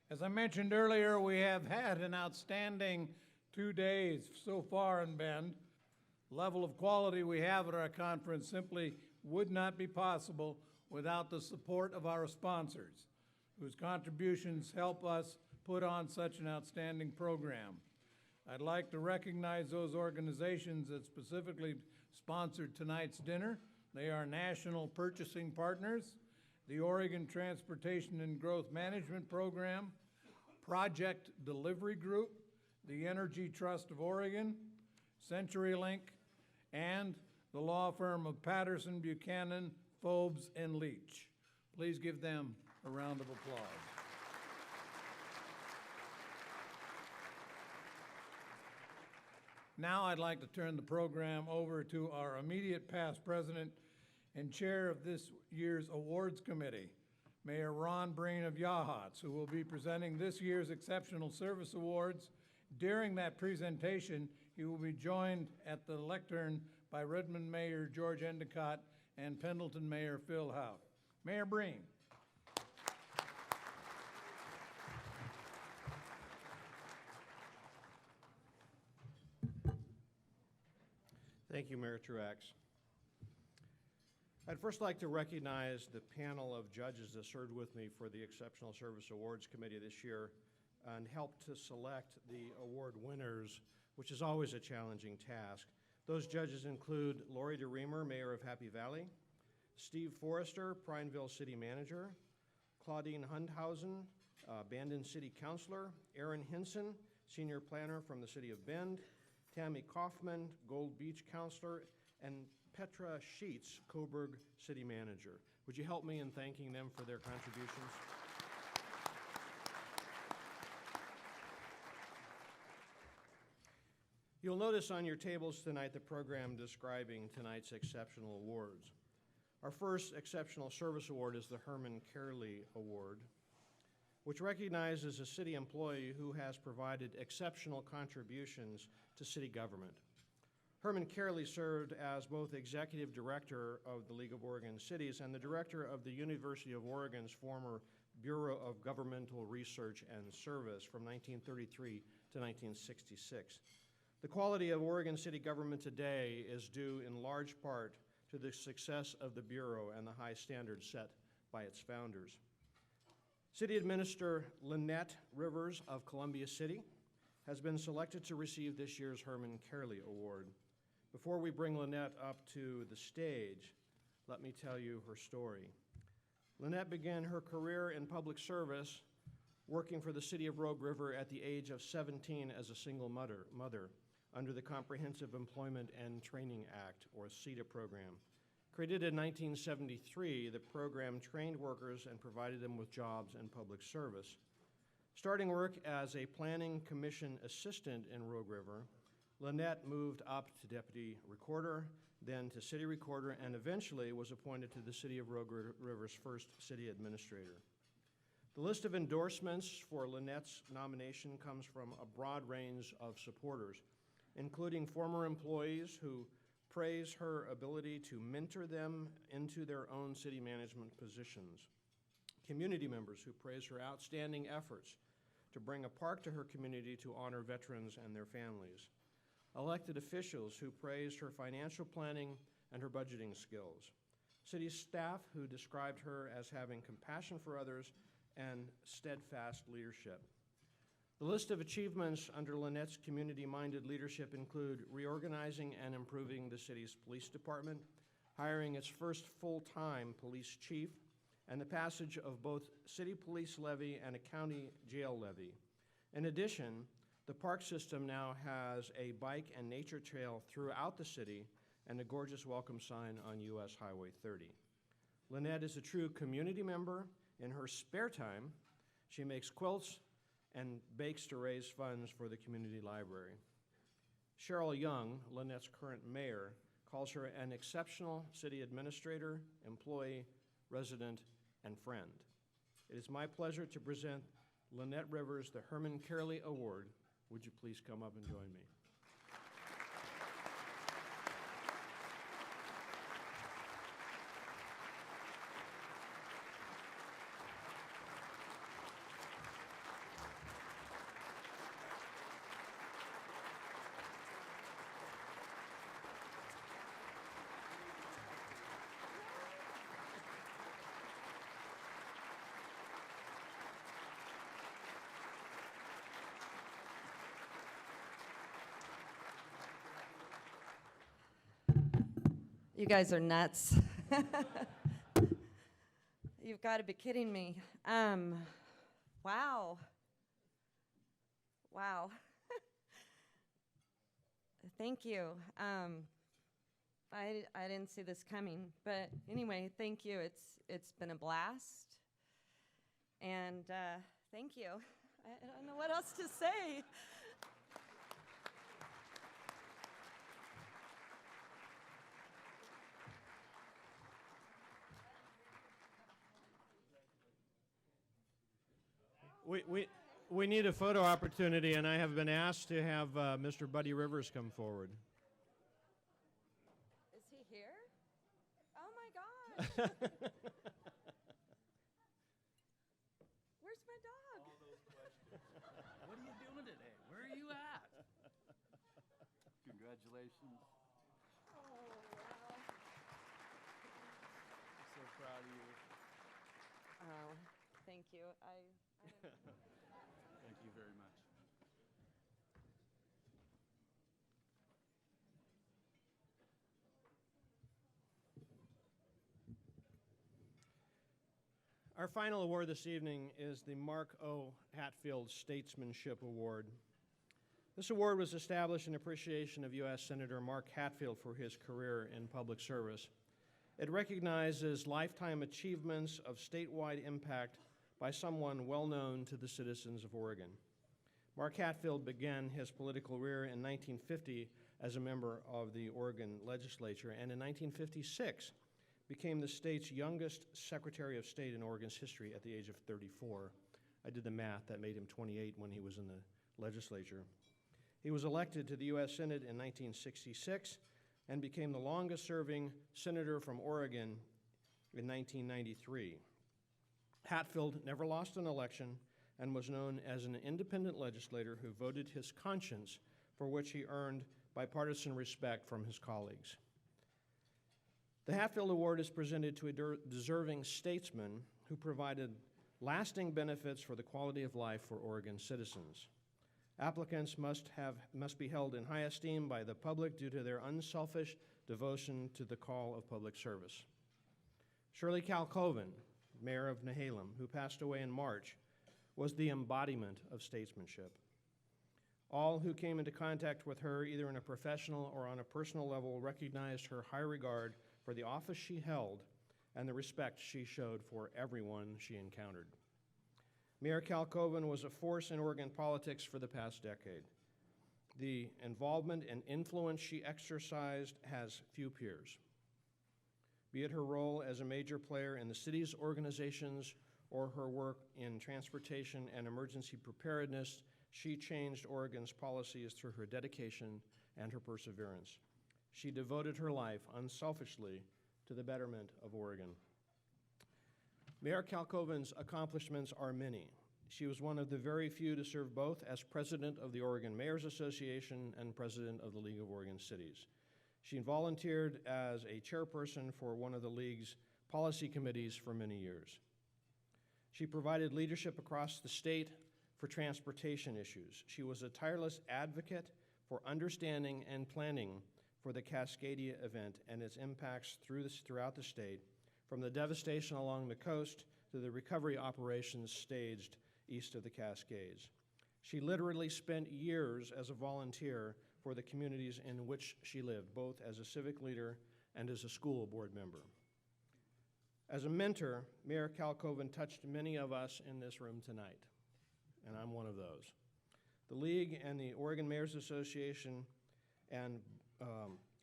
As I mentioned earlier, we have had an outstanding 2 days so far in Bend. Level of quality we have at our conference simply would not be possible without the support of our sponsors, whose contributions help us put on such an outstanding program. I'd like to recognize those organizations that specifically sponsored tonight's dinner. They are National Purchasing Partners, the Oregon Transportation and Growth Management Program, Project Delivery Group, the Energy Trust of Oregon, CenturyLink, and the law firm of Patterson, Buchanan, Phobes, and Leach. Please give them a round of applause. Now I'd like to turn the program over to our immediate past president and chair of this year's awards committee, Mayor Ron Breen of Yachats, who will be presenting this year's Exceptional Service Awards. During that presentation, he will be joined at the lectern by Redmond Mayor George Endicott and Pendleton Mayor Phil Houck. Mayor Breen. Thank you, Mayor Truax. I'd first like to recognize the panel of judges that served with me for the Exceptional Service Awards Committee this year and helped to select the award winners, which is always a challenging task. Those judges include Lori DeReamer, Mayor of Happy Valley, Steve Forrester, Prineville City Manager, Claudine Hundhausen, Bandon City Councilor, Aaron Hinson, Senior Planner from the City of Bend, Tammy Kaufman, Gold Beach Councilor, and Petra Sheets, Coburg City Manager. Would you help me in thanking them for their contributions? You'll notice on your tables tonight the program describing tonight's exceptional awards. Our first Exceptional Service Award is the Herman Carley Award, which recognizes a city employee who has provided exceptional contributions to city government. Herman Carley served as both executive director of the League of Oregon Cities and the director of the University of Oregon's former Bureau of Governmental Research and Service from 1933 to 1966. The quality of Oregon city government today is due in large part to the success of the Bureau and the high standards set by its founders. City Administrator Lynette Rivers of Columbia City has been selected to receive this year's Herman Carley Award. Before we bring Lynette up to the stage, let me tell you her story. Lynette began her career in public service working for the city of Rogue River at the age of 17 as a single mother under the Comprehensive Employment and Training Act, or CETA program. Created in 1973, the program trained workers and provided them with jobs and public service. Starting work as a planning commission assistant in Rogue River, Lynette moved up to deputy recorder, then to city recorder, and eventually was appointed to the city of Rogue River's first city administrator. The list of endorsements for Lynette's nomination comes from a broad range of supporters, including former employees who praise her ability to mentor them into their own city management positions, community members who praise her outstanding efforts to bring a park to her community to honor veterans and their families, elected officials who praised her financial planning and her budgeting skills, city staff who described her as having compassion for others and steadfast leadership. The list of achievements under Lynette's community-minded leadership include reorganizing and improving the city's police department, hiring its first full-time police chief, and the passage of both city police levy and a county jail levy. In addition, the park system now has a bike and nature trail throughout the city and a gorgeous welcome sign on US Highway 30. Lynette is a true community member. In her spare time, she makes quilts and bakes to raise funds for the community library. Cheryl Young, Lynette's current mayor, calls her an exceptional city administrator, employee, resident, and friend. It is my pleasure to present Lynette Rivers the Herman Carley Award. Would you please come up and join me? You guys are nuts. You've got to be kidding me. Wow. Wow. Thank you. I didn't see this coming, but anyway, thank you. It's been a blast, and thank you. I don't know what else to say. We need a photo opportunity, and I have been asked to have Mr. Buddy Rivers come forward. Is he here? Oh my gosh. Where's my dog? What are you doing today? Where are you at? Congratulations. Oh, wow. So proud of you. Oh, thank you. Thank you very much. Our final award this evening is the Mark O. Hatfield Statesmanship Award. This award was established in appreciation of U.S. Senator Mark Hatfield for his career in public service. It recognizes lifetime achievements of statewide impact by someone well known to the citizens of Oregon. Mark Hatfield began his political career in 1950 as a member of the Oregon legislature, and in 1956 became the state's youngest Secretary of State in Oregon's history at the age of 34. I did the math, that made him 28 when he was in the legislature. He was elected to the U.S. Senate in 1966 and became the longest-serving senator from Oregon in 1993. Hatfield never lost an election and was known as an independent legislator who voted his conscience, for which he earned bipartisan respect from his colleagues. The Hatfield Award is presented to a deserving statesman who provided lasting benefits for the quality of life for Oregon citizens. Applicants must be held in high esteem by the public due to their unselfish devotion to the call of public service. Shirley Kalkoven, mayor of Nehalem, who passed away in March, was the embodiment of statesmanship. All who came into contact with her, either in a professional or on a personal level, recognized her high regard for the office she held and the respect she showed for everyone she encountered. Mayor Kalkoven was a force in Oregon politics for the past decade. The involvement and influence she exercised has few peers. Be it her role as a major player in the city's organizations or her work in transportation and emergency preparedness, she changed Oregon's policies through her dedication and her perseverance. She devoted her life unselfishly to the betterment of Oregon. Mayor Kalkoven's accomplishments are many. She was one of the very few to serve both as president of the Oregon Mayors Association and president of the League of Oregon Cities. She volunteered as a chairperson for one of the League's policy committees for many years. She provided leadership across the state for transportation issues. She was a tireless advocate for understanding and planning for the Cascadia event and its impacts throughout the state, from the devastation along the coast to the recovery operations staged east of the Cascades. She literally spent years as a volunteer for the communities in which she lived, both as a civic leader and as a school board member. As a mentor, Mayor Kalkoven touched many of us in this room tonight, and I'm one of those. The League and the Oregon Mayors Association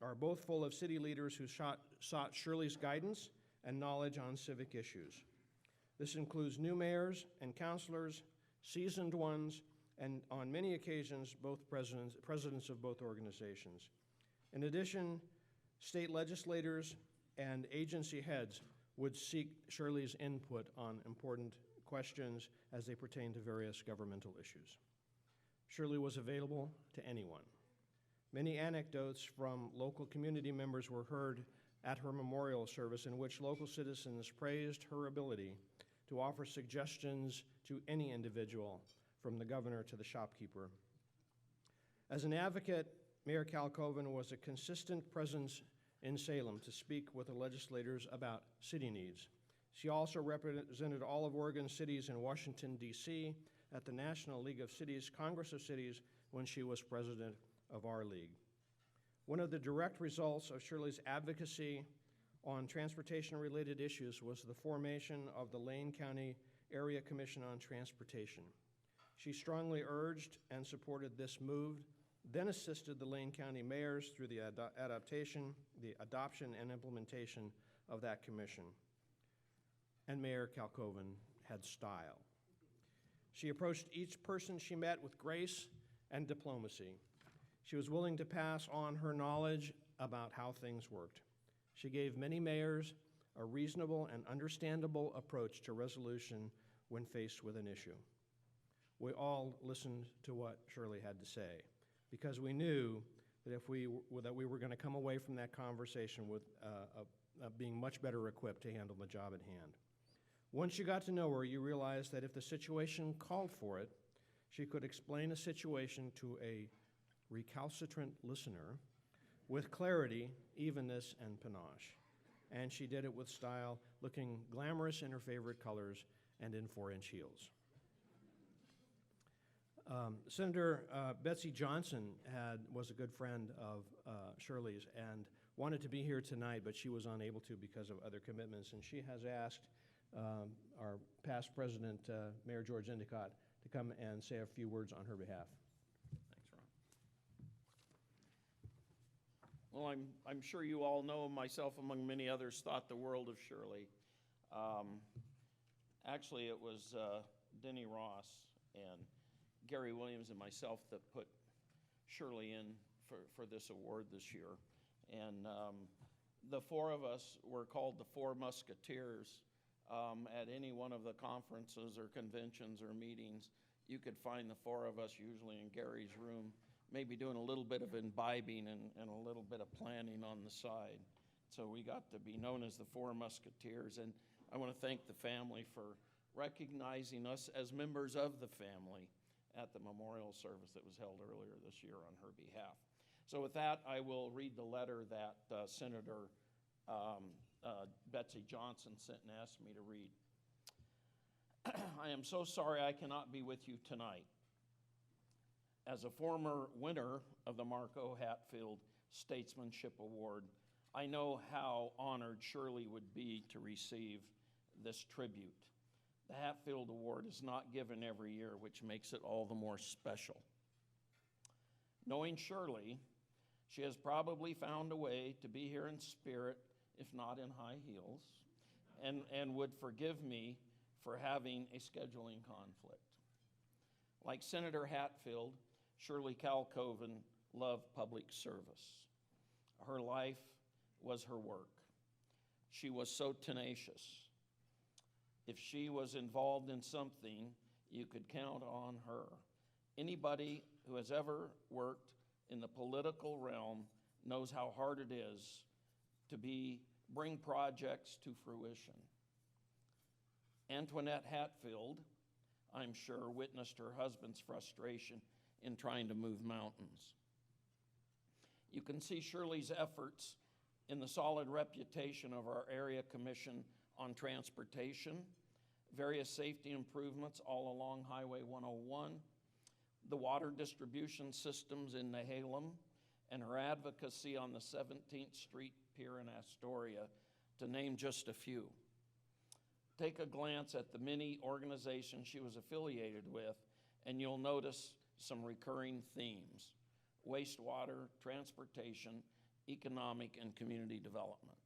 are both full of city leaders who sought Shirley's guidance and knowledge on civic issues. This includes new mayors and councilors, seasoned ones, and on many occasions, both presidents of both organizations. In addition, state legislators and agency heads would seek Shirley's input on important questions as they pertain to various governmental issues. Shirley was available to anyone. Many anecdotes from local community members were heard at her memorial service, in which local citizens praised her ability to offer suggestions to any individual, from the governor to the shopkeeper. As an advocate, Mayor Kalkoven was a consistent presence in Salem to speak with the legislators about city needs. She also represented all of Oregon's cities in Washington, D.C. at the National League of Cities Congress of Cities when she was president of our league. One of the direct results of Shirley's advocacy on transportation-related issues was the formation of the Lane County Area Commission on Transportation. She strongly urged and supported this move, then assisted the Lane County mayors through the adoption and implementation of that commission. And Mayor Kalkoven had style. She approached each person she met with grace and diplomacy. She was willing to pass on her knowledge about how things worked. She gave many mayors a reasonable and understandable approach to resolution when faced with an issue. We all listened to what Shirley had to say because we knew that we were going to come away from that conversation with being much better equipped to handle the job at hand. Once you got to know her, you realized that if the situation called for it, she could explain a situation to a recalcitrant listener with clarity, evenness, and panache. And she did it with style, looking glamorous in her favorite colors and in 4-inch heels. Senator Betsy Johnson was a good friend of Shirley's and wanted to be here tonight, but she was unable to because of other commitments. And she has asked our past president, Mayor George Endicott, to come and say a few words on her behalf. Thanks, Ron. Well, I'm sure you all know, myself among many others, thought the world of Shirley. Actually, it was Denny Ross and Gary Williams and myself that put Shirley in for this award this year. And the four of us were called the Four Musketeers. At any one of the conferences or conventions or meetings, you could find the four of us usually in Gary's room, maybe doing a little bit of imbibing and a little bit of planning on the side. So we got to be known as the Four Musketeers, and I want to thank the family for recognizing us as members of the family at the memorial service that was held earlier this year on her behalf. So with that, I will read the letter that Senator Betsy Johnson sent and asked me to read. I am so sorry I cannot be with you tonight. As a former winner of the Marco Hatfield Statesmanship Award, I know how honored Shirley would be to receive this tribute. The Hatfield Award is not given every year, which makes it all the more special. Knowing Shirley, she has probably found a way to be here in spirit, if not in high heels, and would forgive me for having a scheduling conflict. Like Senator Hatfield, Shirley Kalkoven loved public service. Her life was her work. She was so tenacious. If she was involved in something, you could count on her. Anybody who has ever worked in the political realm knows how hard it is to bring projects to fruition. Antoinette Hatfield, I'm sure, witnessed her husband's frustration in trying to move mountains. You can see Shirley's efforts in the solid reputation of our Area Commission on Transportation, various safety improvements all along Highway 101, the water distribution systems in Nehalem, and her advocacy on the 17th Street Pier in Astoria, to name just a few. Take a glance at the many organizations she was affiliated with, and you'll notice some recurring themes: wastewater, transportation, economic, and community development.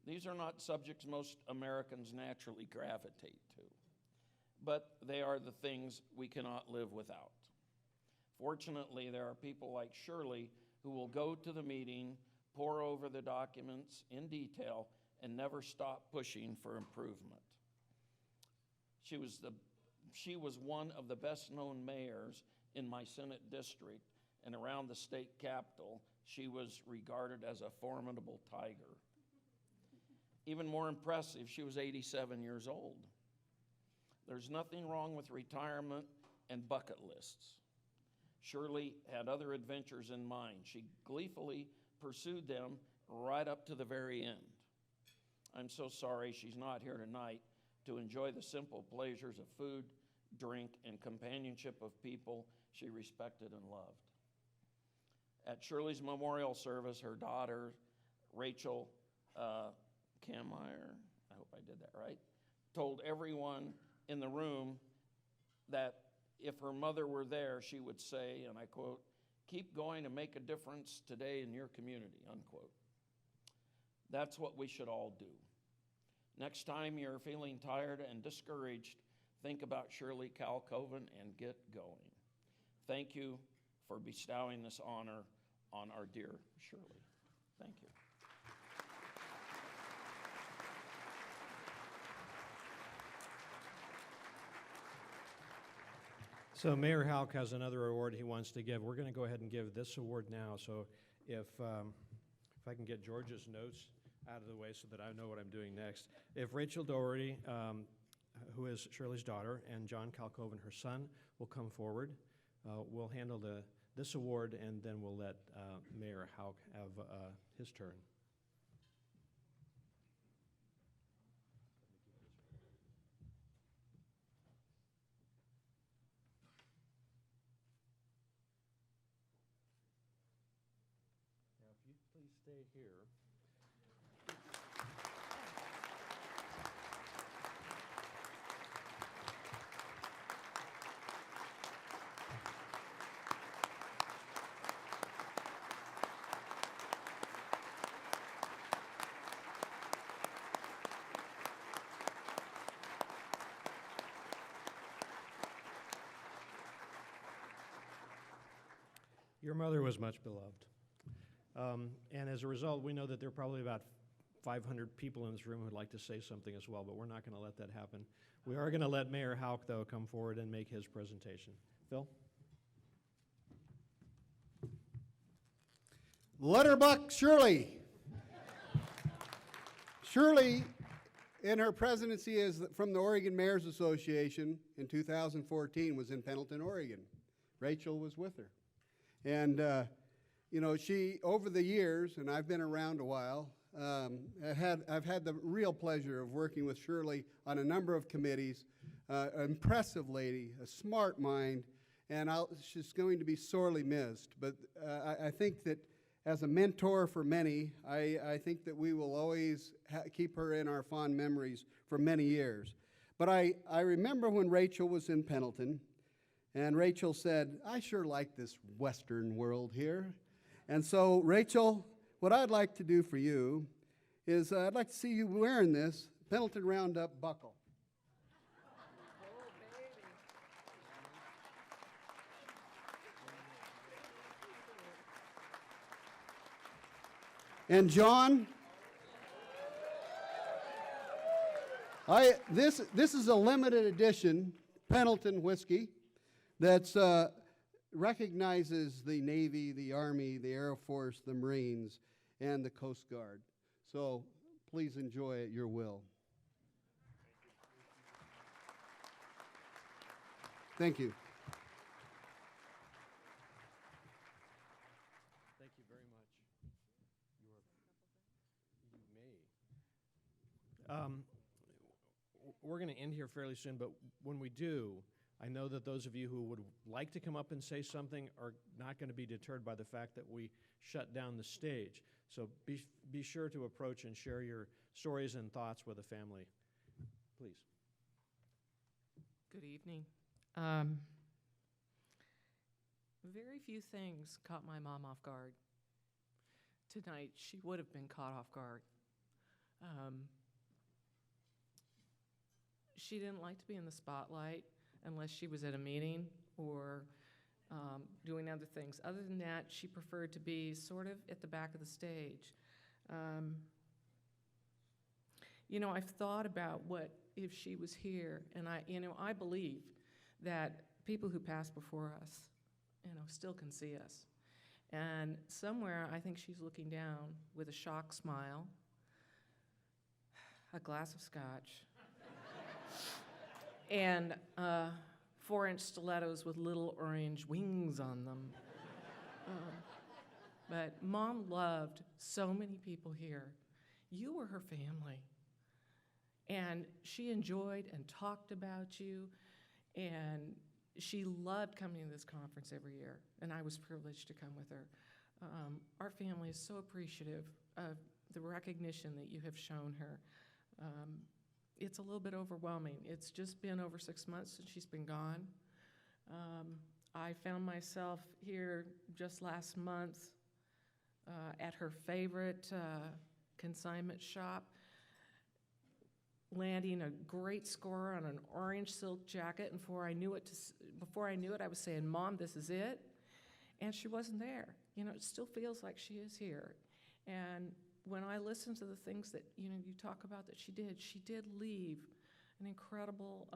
These are not subjects most Americans naturally gravitate to, but they are the things we cannot live without. Fortunately, there are people like Shirley who will go to the meeting, pore over the documents in detail, and never stop pushing for improvement. She was one of the best-known mayors in my Senate district, and around the state capitol, she was regarded as a formidable tiger. Even more impressive, she was 87 years old. There's nothing wrong with retirement and bucket lists. Shirley had other adventures in mind. She gleefully pursued them right up to the very end. I'm so sorry she's not here tonight to enjoy the simple pleasures of food, drink, and companionship of people she respected and loved. At Shirley's memorial service, her daughter, Rachel Kameyer, I hope I did that right, told everyone in the room that if her mother were there, she would say, and I quote, "Keep going to make a difference today in your community," unquote. That's what we should all do. Next time you're feeling tired and discouraged, think about Shirley Kalkoven and get going. Thank you for bestowing this honor on our dear Shirley. Thank you. So Mayor Halk has another award he wants to give. We're going to go ahead and give this award now. So if I can get George's notes out of the way so that I know what I'm doing next. If Rachel Doherty, who is Shirley's daughter, and John Kalkoven, her son, will come forward, we'll handle this award, and then we'll let Mayor Halk have his turn. Now, if you please stay here. Your mother was much beloved. And as a result, we know that there are probably about 500 people in this room who'd like to say something as well, but we're not going to let that happen. We are going to let Mayor Halk, though, come forward and make his presentation. Phil? Letterbuck Shirley. Shirley, in her presidency as from the Oregon Mayors Association in 2014, was in Pendleton, Oregon. Rachel was with her. And, you know, she, over the years, and I've been around a while, I've had the real pleasure of working with Shirley on a number of committees. An impressive lady, a smart mind, and she's going to be sorely missed. But I think that as a mentor for many, I think that we will always keep her in our fond memories for many years. But I remember when Rachel was in Pendleton, and Rachel said, "I sure like this Western world here." And so, Rachel, what I'd like to do for you is I'd like to see you wearing this Pendleton Roundup buckle. And John, this is a limited edition Pendleton whiskey that's recognizes the Navy, the Army, the Air Force, the Marines, and the Coast Guard. So please enjoy it your will. Thank you. Thank you very much. You may. We're going to end here fairly soon, but when we do, I know that those of you who would like to come up and say something are not going to be deterred by the fact that we shut down the stage. So be sure to approach and share your stories and thoughts with the family. Please. Good evening. Very few things caught my mom off guard. Tonight, she would have been caught off guard. She didn't like to be in the spotlight unless she was at a meeting or doing other things. Other than that, she preferred to be sort of at the back of the stage. You know, I've thought about what if she was here, and I believe that people who pass before us, still can see us. And somewhere, I think she's looking down with a shocked smile, a glass of scotch, and 4-inch stilettos with little orange wings on them. But Mom loved so many people here. You were her family. And she enjoyed and talked about you, and she loved coming to this conference every year, and I was privileged to come with her. Our family is so appreciative of the recognition that you have shown her. It's a little bit overwhelming. It's just been over 6 months since she's been gone. I found myself here just last month at her favorite consignment shop, landing a great score on an orange silk jacket, and before I knew it, I was saying, "Mom, this is it," and she wasn't there. You know, it still feels like she is here. And when I listen to the things that you talk about that she did leave an incredible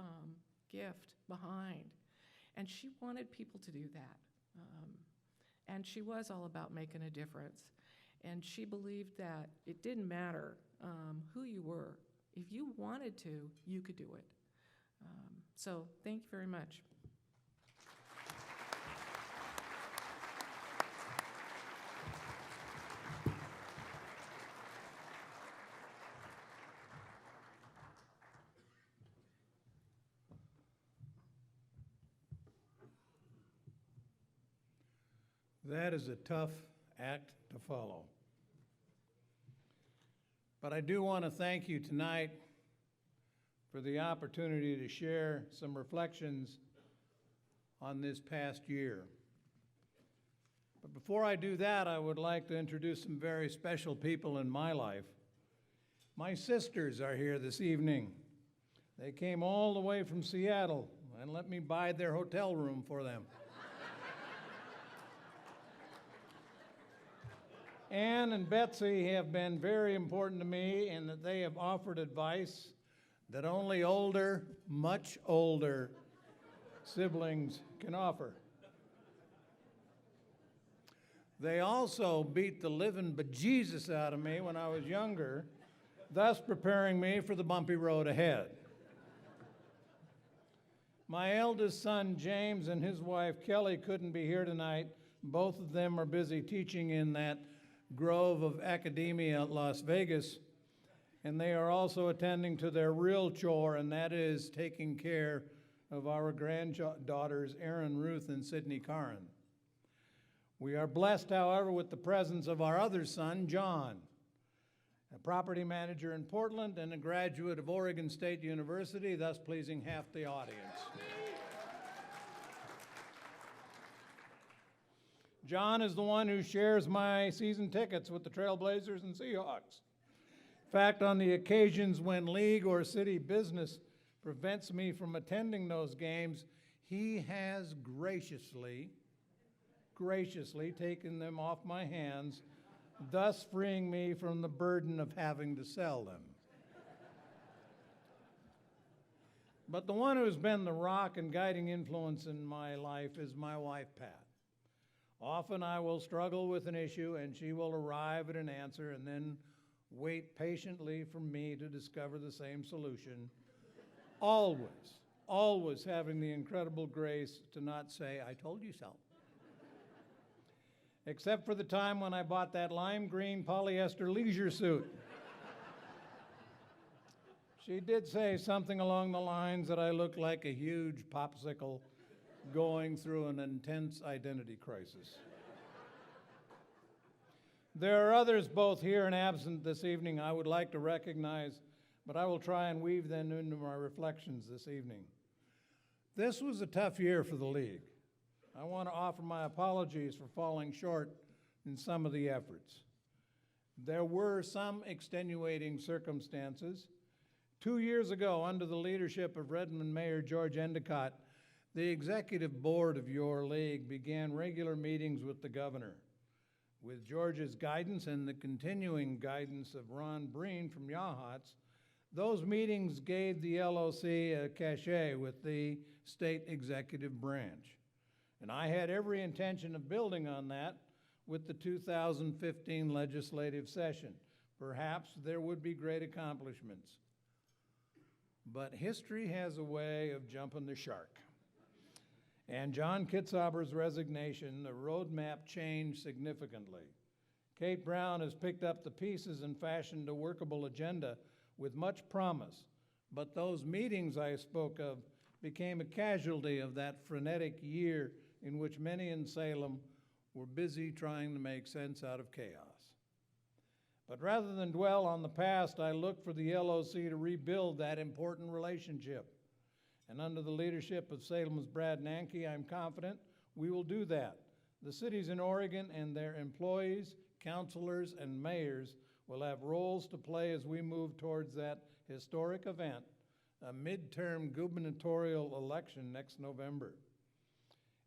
gift behind, and she wanted people to do that. And she was all about making a difference. And she believed that it didn't matter who you were. If you wanted to, you could do it. So thank you very much. That is a tough act to follow. But I do want to thank you tonight for the opportunity to share some reflections on this past year. But before I do that, I would like to introduce some very special people in my life. My sisters are here this evening. They came all the way from Seattle and let me buy their hotel room for them. Ann and Betsy have been very important to me in that they have offered advice that only older, much older siblings can offer. They also beat the living bejesus out of me when I was younger, thus preparing me for the bumpy road ahead. My eldest son, James, and his wife, Kelly, couldn't be here tonight. Both of them are busy teaching in that grove of academia at Las Vegas, and they are also attending to their real chore, and that is taking care of our granddaughters, Erin Ruth and Sydney Caron. We are blessed, however, with the presence of our other son, John, a property manager in Portland and a graduate of Oregon State University, thus pleasing half the audience. John is the one who shares my season tickets with the Trailblazers and Seahawks. In fact, on the occasions when league or city business prevents me from attending those games, he has graciously taken them off my hands, thus freeing me from the burden of having to sell them. But the one who's been the rock and guiding influence in my life is my wife, Pat. Often I will struggle with an issue and she will arrive at an answer and then wait patiently for me to discover the same solution. Always having the incredible grace to not say, "I told you so." Except for the time when I bought that lime green polyester leisure suit. She did say something along the lines that I looked like a huge popsicle going through an intense identity crisis. There are others both here and absent this evening I would like to recognize, but I will try and weave them into my reflections this evening. This was a tough year for the league. I want to offer my apologies for falling short in some of the efforts. There were some extenuating circumstances. 2 years ago, under the leadership of Redmond Mayor George Endicott, the executive board of your league began regular meetings with the governor. With George's guidance and the continuing guidance of Ron Breen from Yachats, those meetings gave the LOC a cachet with the state executive branch. And I had every intention of building on that with the 2015 legislative session. Perhaps there would be great accomplishments. But history has a way of jumping the shark. And John Kitzhaber's resignation, the roadmap changed significantly. Kate Brown has picked up the pieces and fashioned a workable agenda with much promise, but those meetings I spoke of became a casualty of that frenetic year in which many in Salem were busy trying to make sense out of chaos. But rather than dwell on the past, I look for the LOC to rebuild that important relationship. And under the leadership of Salem's Brad Nanke, I'm confident we will do that. The cities in Oregon and their employees, councilors, and mayors will have roles to play as we move towards that historic event, a midterm gubernatorial election next November.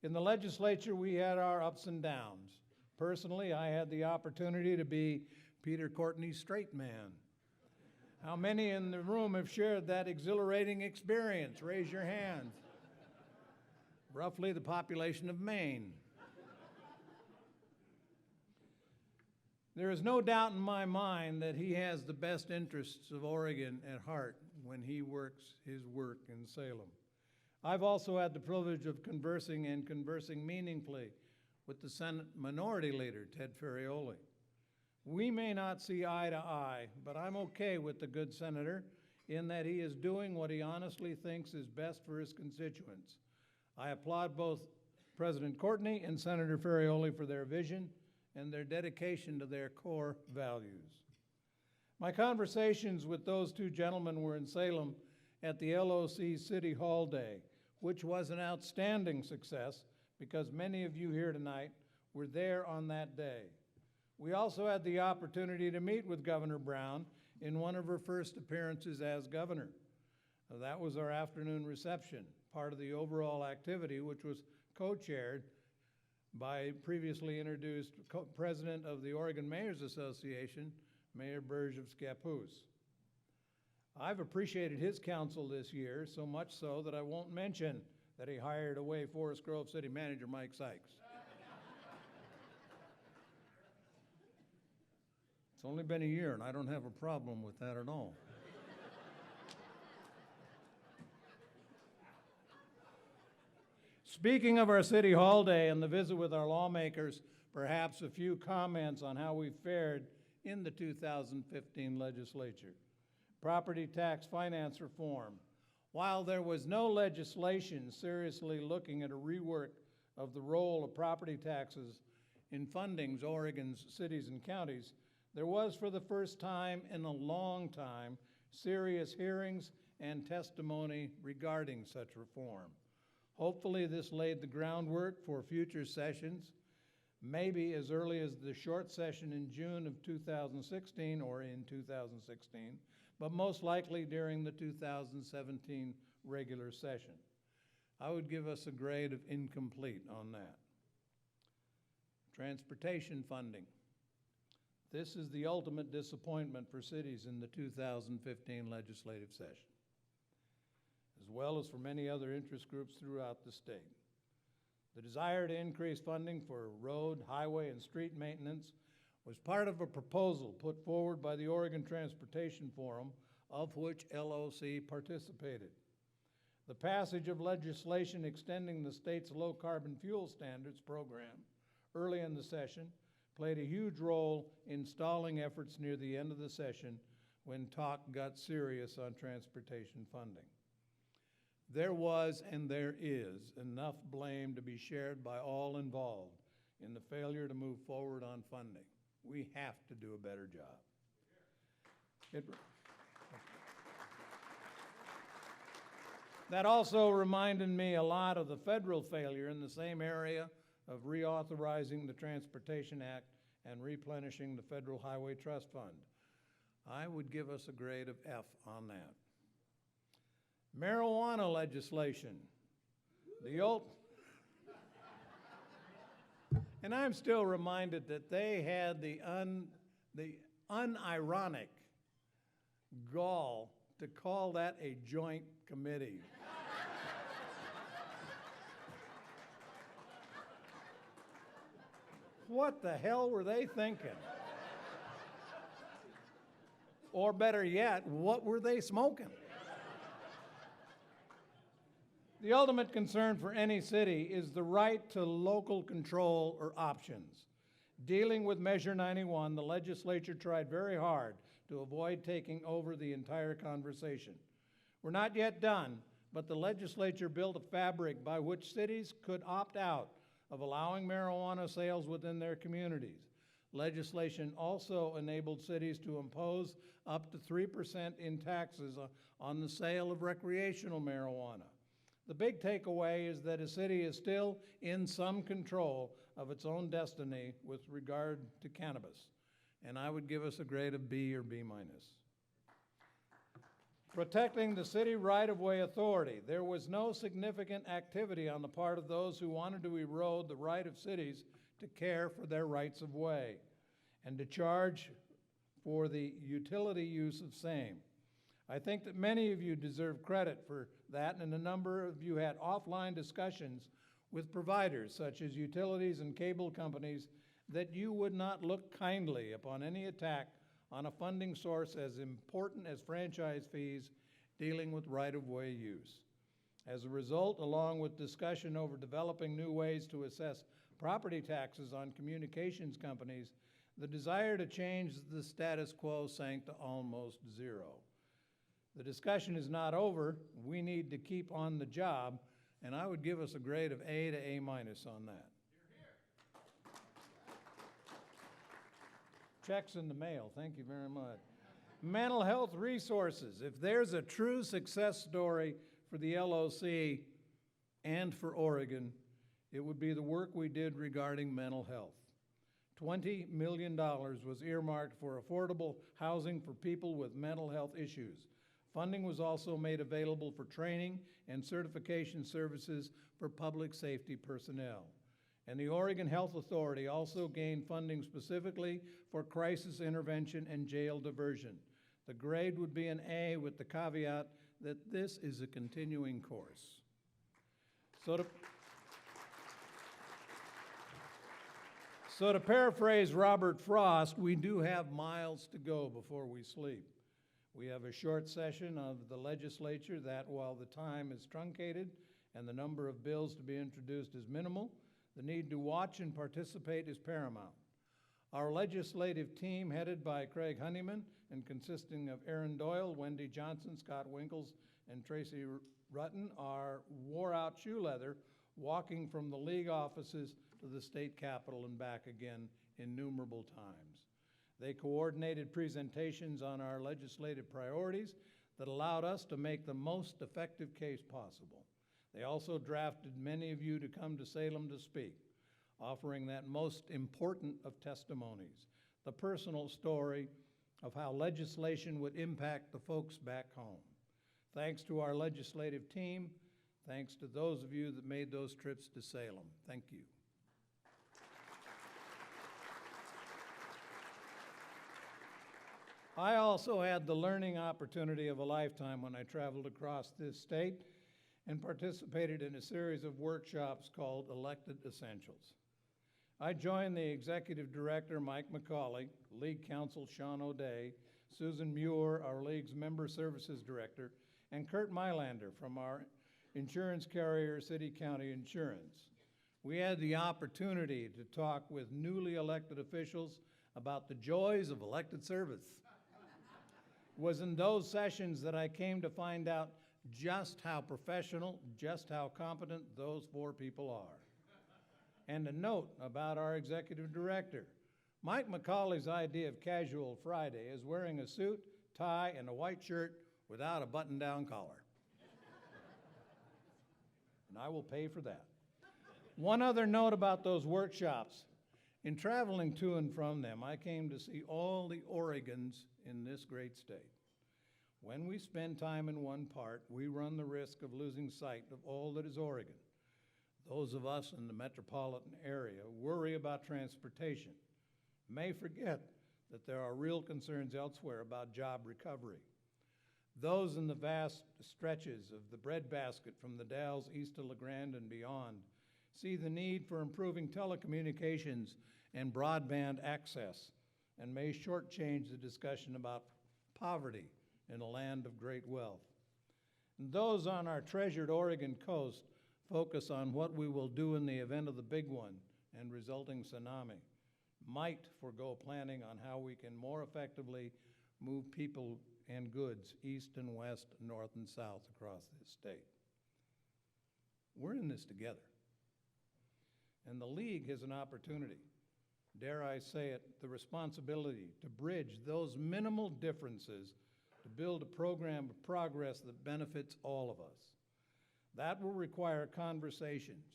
In the legislature, we had our ups and downs. Personally, I had the opportunity to be Peter Courtney's straight man. How many in the room have shared that exhilarating experience? Raise your hands. Roughly the population of Maine. There is no doubt in my mind that he has the best interests of Oregon at heart when he works his work in Salem. I've also had the privilege of conversing meaningfully with the Senate Minority Leader, Ted Ferrioli. We may not see eye to eye, but I'm okay with the good senator in that he is doing what he honestly thinks is best for his constituents. I applaud both President Courtney and Senator Ferrioli for their vision and their dedication to their core values. My conversations with those two gentlemen were in Salem at the LOC City Hall Day, which was an outstanding success because many of you here tonight were there on that day. We also had the opportunity to meet with Governor Brown in one of her first appearances as governor. That was our afternoon reception, part of the overall activity, which was co-chaired by previously introduced President of the Oregon Mayors Association, Mayor Burge of Scappoose. I've appreciated his counsel this year, so much so that I won't mention that he hired away Forest Grove City Manager Mike Sykes. It's only been a year, and I don't have a problem with that at all. Speaking of our City Hall Day and the visit with our lawmakers, perhaps a few comments on how we fared in the 2015 legislature. Property tax finance reform. While there was no legislation seriously looking at a rework of the role of property taxes in funding Oregon's cities and counties, there was, for the first time in a long time, serious hearings and testimony regarding such reform. Hopefully, this laid the groundwork for future sessions, maybe as early as the short session in June of 2016 or in 2016, but most likely during the 2017 regular session. I would give us a grade of incomplete on that. Transportation funding. This is the ultimate disappointment for cities in the 2015 legislative session, as well as for many other interest groups throughout the state. The desire to increase funding for road, highway, and street maintenance was part of a proposal put forward by the Oregon Transportation Forum, of which LOC participated. The passage of legislation extending the state's low-carbon fuel standards program early in the session played a huge role in stalling efforts near the end of the session when talk got serious on transportation funding. There was and there is enough blame to be shared by all involved in the failure to move forward on funding. We have to do a better job. That also reminded me a lot of the federal failure in the same area of reauthorizing the Transportation Act and replenishing the Federal Highway Trust Fund. I would give us a grade of F on that. Marijuana legislation. And I'm still reminded that they had the unironic gall to call that a joint committee. What the hell were they thinking? Or better yet, what were they smoking? The ultimate concern for any city is the right to local control or options. Dealing with Measure 91, the legislature tried very hard to avoid taking over the entire conversation. We're not yet done, but the legislature built a fabric by which cities could opt out of allowing marijuana sales within their communities. Legislation also enabled cities to impose up to 3% in taxes on the sale of recreational marijuana. The big takeaway is that a city is still in some control of its own destiny with regard to cannabis, and I would give us a grade of B or B minus. Protecting the city right-of-way authority. There was no significant activity on the part of those who wanted to erode the right of cities to care for their rights of way and to charge for the utility use of same. I think that many of you deserve credit for that, and a number of you had offline discussions with providers such as utilities and cable companies that you would not look kindly upon any attack on a funding source as important as franchise fees dealing with right-of-way use. As a result, along with discussion over developing new ways to assess property taxes on communications companies, the desire to change the status quo sank to almost zero. The discussion is not over. We need to keep on the job, and I would give us a grade of A to A minus on that. Checks in the mail, thank you very much. Mental health resources. If there's a true success story for the LOC and for Oregon, it would be the work we did regarding mental health. $20 million was earmarked for affordable housing for people with mental health issues. Funding was also made available for training and certification services for public safety personnel. And the Oregon Health Authority also gained funding specifically for crisis intervention and jail diversion. The grade would be an A with the caveat that this is a continuing course. So to paraphrase Robert Frost, we do have miles to go before we sleep. We have a short session of the legislature that, while the time is truncated and the number of bills to be introduced is minimal, the need to watch and participate is paramount. Our legislative team, headed by Craig Honeyman and consisting of Aaron Doyle, Wendy Johnson, Scott Winkles, and Tracy Rutten, are wore-out shoe leather, walking from the league offices to the state capitol and back again innumerable times. They coordinated presentations on our legislative priorities that allowed us to make the most effective case possible. They also drafted many of you to come to Salem to speak, offering that most important of testimonies, the personal story of how legislation would impact the folks back home. Thanks to our legislative team, thanks to those of you that made those trips to Salem. Thank you. I also had the learning opportunity of a lifetime when I traveled across this state and participated in a series of workshops called Elected Essentials. I joined the executive director, Mike McCauley, league counsel, Sean O'Day, Susan Muir, our league's member services director, and Kurt Mylander from our insurance carrier, City County Insurance. We had the opportunity to talk with newly elected officials about the joys of elected service. It was in those sessions that I came to find out just how professional, just how competent those four people are. And a note about our executive director. Mike McCauley's idea of casual Friday is wearing a suit, tie, and a white shirt without a button-down collar. And I will pay for that. One other note about those workshops. In traveling to and from them, I came to see all the Oregons in this great state. When we spend time in one part, we run the risk of losing sight of all that is Oregon. Those of us in the metropolitan area worry about transportation, may forget that there are real concerns elsewhere about job recovery. Those in the vast stretches of the breadbasket from the Dalles east to La Grande and beyond see the need for improving telecommunications and broadband access and may shortchange the discussion about poverty in a land of great wealth. And those on our treasured Oregon coast focus on what we will do in the event of the big one and resulting tsunami. might forego planning on how we can more effectively move people and goods east and west, north and south across this state. We're in this together. And the League has an opportunity, dare I say it, the responsibility to bridge those minimal differences to build a program of progress that benefits all of us. That will require conversations,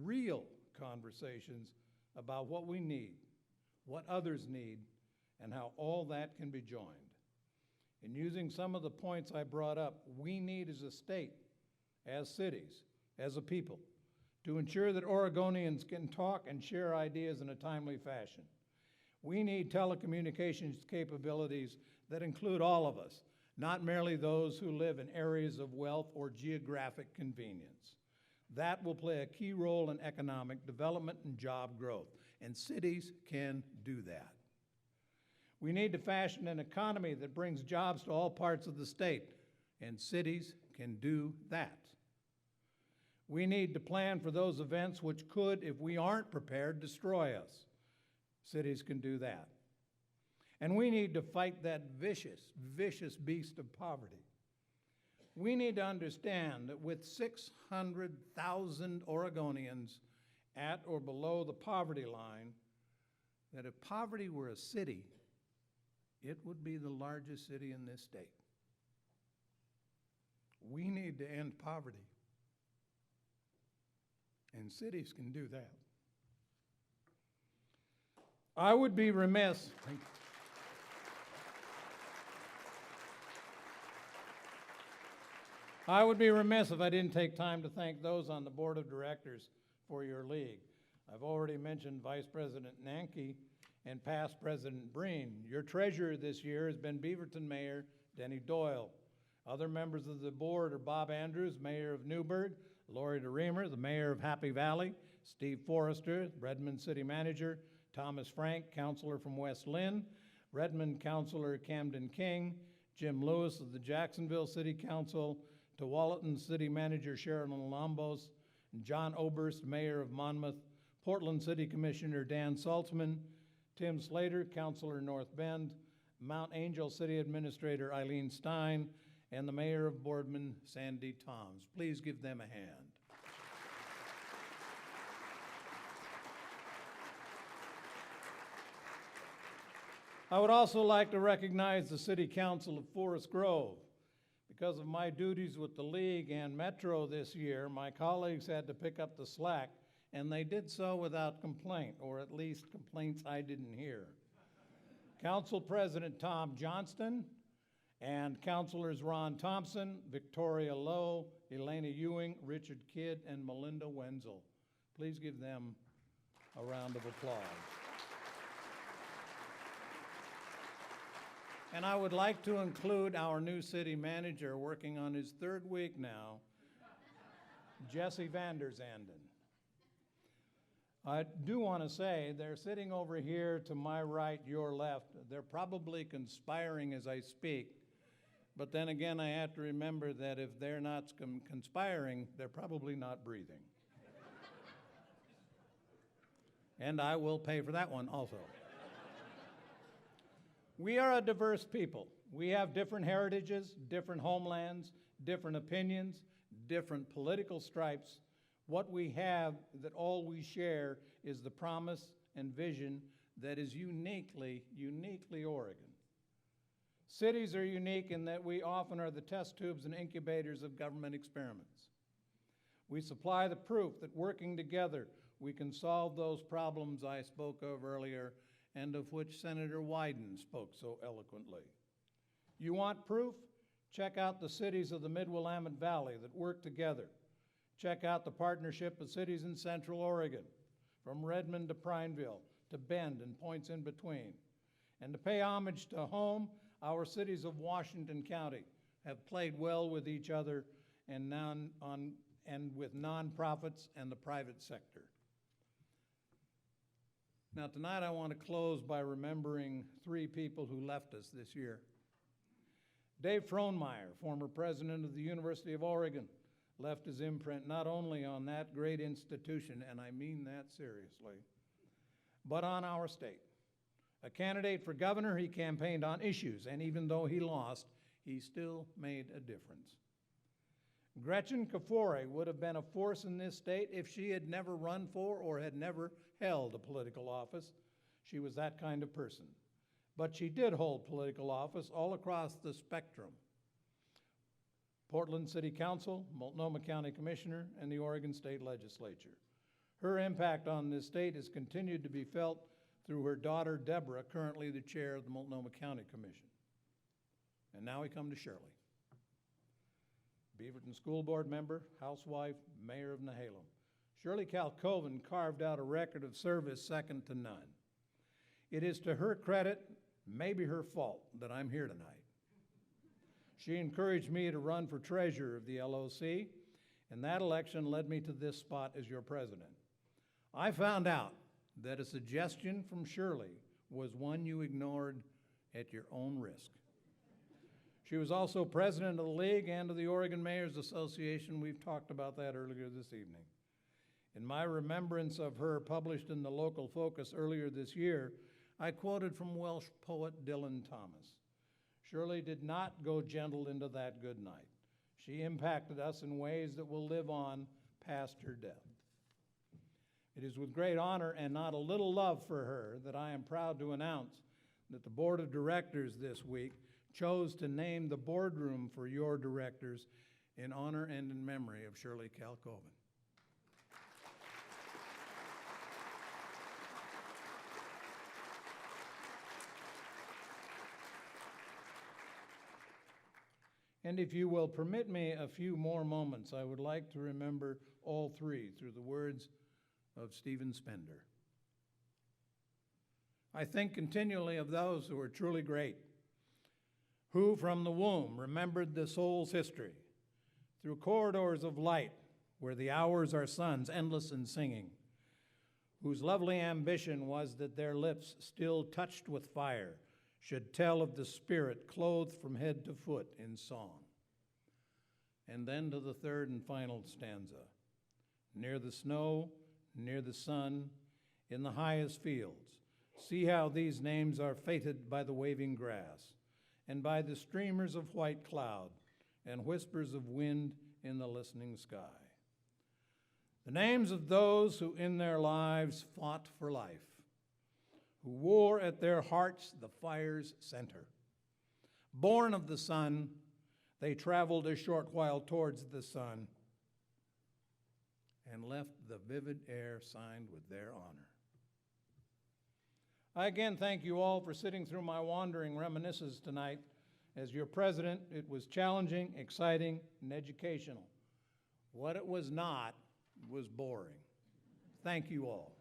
real conversations about what we need, what others need, and how all that can be joined. In using some of the points I brought up, we need as a state, as cities, as a people, to ensure that Oregonians can talk and share ideas in a timely fashion. We need telecommunications capabilities that include all of us, not merely those who live in areas of wealth or geographic convenience. That will play a key role in economic development and job growth, and cities can do that. We need to fashion an economy that brings jobs to all parts of the state, and cities can do that. We need to plan for those events which could, if we aren't prepared, destroy us. Cities can do that. And we need to fight that vicious, vicious beast of poverty. We need to understand that with 600,000 Oregonians at or below the poverty line, that if poverty were a city, it would be the largest city in this state. We need to end poverty. And cities can do that. I would be remiss. I would be remiss if I didn't take time to thank those on the board of directors for your league. I've already mentioned Vice President Nanke and past President Breen. Your treasurer this year has been Beaverton Mayor Denny Doyle. Other members of the board are Bob Andrews, Mayor of Newburgh, Lori DeReamer, the Mayor of Happy Valley, Steve Forrester, Redmond City Manager, Thomas Frank, Councilor from West Lynn, Redmond Councilor Camden King, Jim Lewis of the Jacksonville City Council, Tualatin City Manager Sherilyn Lombos, John Oberst, Mayor of Monmouth, Portland City Commissioner Dan Saltzman, Tim Slater, Councilor North Bend, Mount Angel City Administrator Eileen Stein, and the Mayor of Boardman, Sandy Toms. Please give them a hand. I would also like to recognize the City Council of Forest Grove. Because of my duties with the League and Metro this year, my colleagues had to pick up the slack, and they did so without complaint, or at least complaints I didn't hear. Council President Tom Johnston and Councilors Ron Thompson, Victoria Lowe, Elena Ewing, Richard Kidd, and Melinda Wenzel. Please give them a round of applause. And I would like to include our new city manager working on his third week now, Jesse Vanderzanden. I do want to say they're sitting over here to my right, your left. They're probably conspiring as I speak. But then again, I have to remember that if they're not conspiring, they're probably not breathing. And I will pay for that one also. We are a diverse people. We have different heritages, different homelands, different opinions, different political stripes. What we have that all we share is the promise and vision that is uniquely Oregon. Cities are unique in that we often are the test tubes and incubators of government experiments. We supply the proof that working together, we can solve those problems I spoke of earlier and of which Senator Wyden spoke so eloquently. You want proof? Check out the cities of the Mid-Willamette Valley that work together. Check out the partnership of cities in Central Oregon, from Redmond to Prineville, to Bend and points in between. And to pay homage to home, our cities of Washington County have played well with each other and with nonprofits and the private sector. Now tonight I want to close by remembering three people who left us this year. Dave Frohnmeyer, former president of the University of Oregon, left his imprint not only on that great institution, and I mean that seriously, but on our state. A candidate for governor, he campaigned on issues, and even though he lost, he still made a difference. Gretchen Kafore would have been a force in this state if she had never run for or had never held a political office. She was that kind of person. But she did hold political office all across the spectrum. Portland City Council, Multnomah County Commissioner, and the Oregon State Legislature. Her impact on this state has continued to be felt through her daughter, Deborah, currently the chair of the Multnomah County Commission. And now we come to Shirley. Beaverton School Board member, housewife, mayor of Nehalem. Shirley Kalkoven carved out a record of service second to none. It is to her credit, maybe her fault, that I'm here tonight. She encouraged me to run for treasurer of the LOC, and that election led me to this spot as your president. I found out that a suggestion from Shirley was one you ignored at your own risk. She was also president of the League and of the Oregon Mayors Association. We've talked about that earlier this evening. In my remembrance of her, published in the Local Focus earlier this year, I quoted from Welsh poet Dylan Thomas. Shirley did not go gentle into that good night. She impacted us in ways that will live on past her death. It is with great honor and not a little love for her that I am proud to announce that the Board of Directors this week chose to name the boardroom for your directors in honor and in memory of Shirley Kalkoven. And if you will permit me a few more moments, I would like to remember all three through the words of Stephen Spender. I think continually of those who are truly great, who from the womb remembered the soul's history, through corridors of light where the hours are suns, endless in singing, whose lovely ambition was that their lips, still touched with fire, should tell of the Spirit clothed from head to foot in song. And then to the third and final stanza. Near the snow, near the sun, in the highest fields, see how these names are fated by the waving grass, and by the streamers of white cloud, and whispers of wind in the listening sky. The names of those who in their lives fought for life, who wore at their hearts the fire's center. Born of the sun, they traveled a short while towards the sun and left the vivid air signed with their honor. I again thank you all for sitting through my wandering reminiscences tonight. As your president, it was challenging, exciting, and educational. What it was not was boring. Thank you all.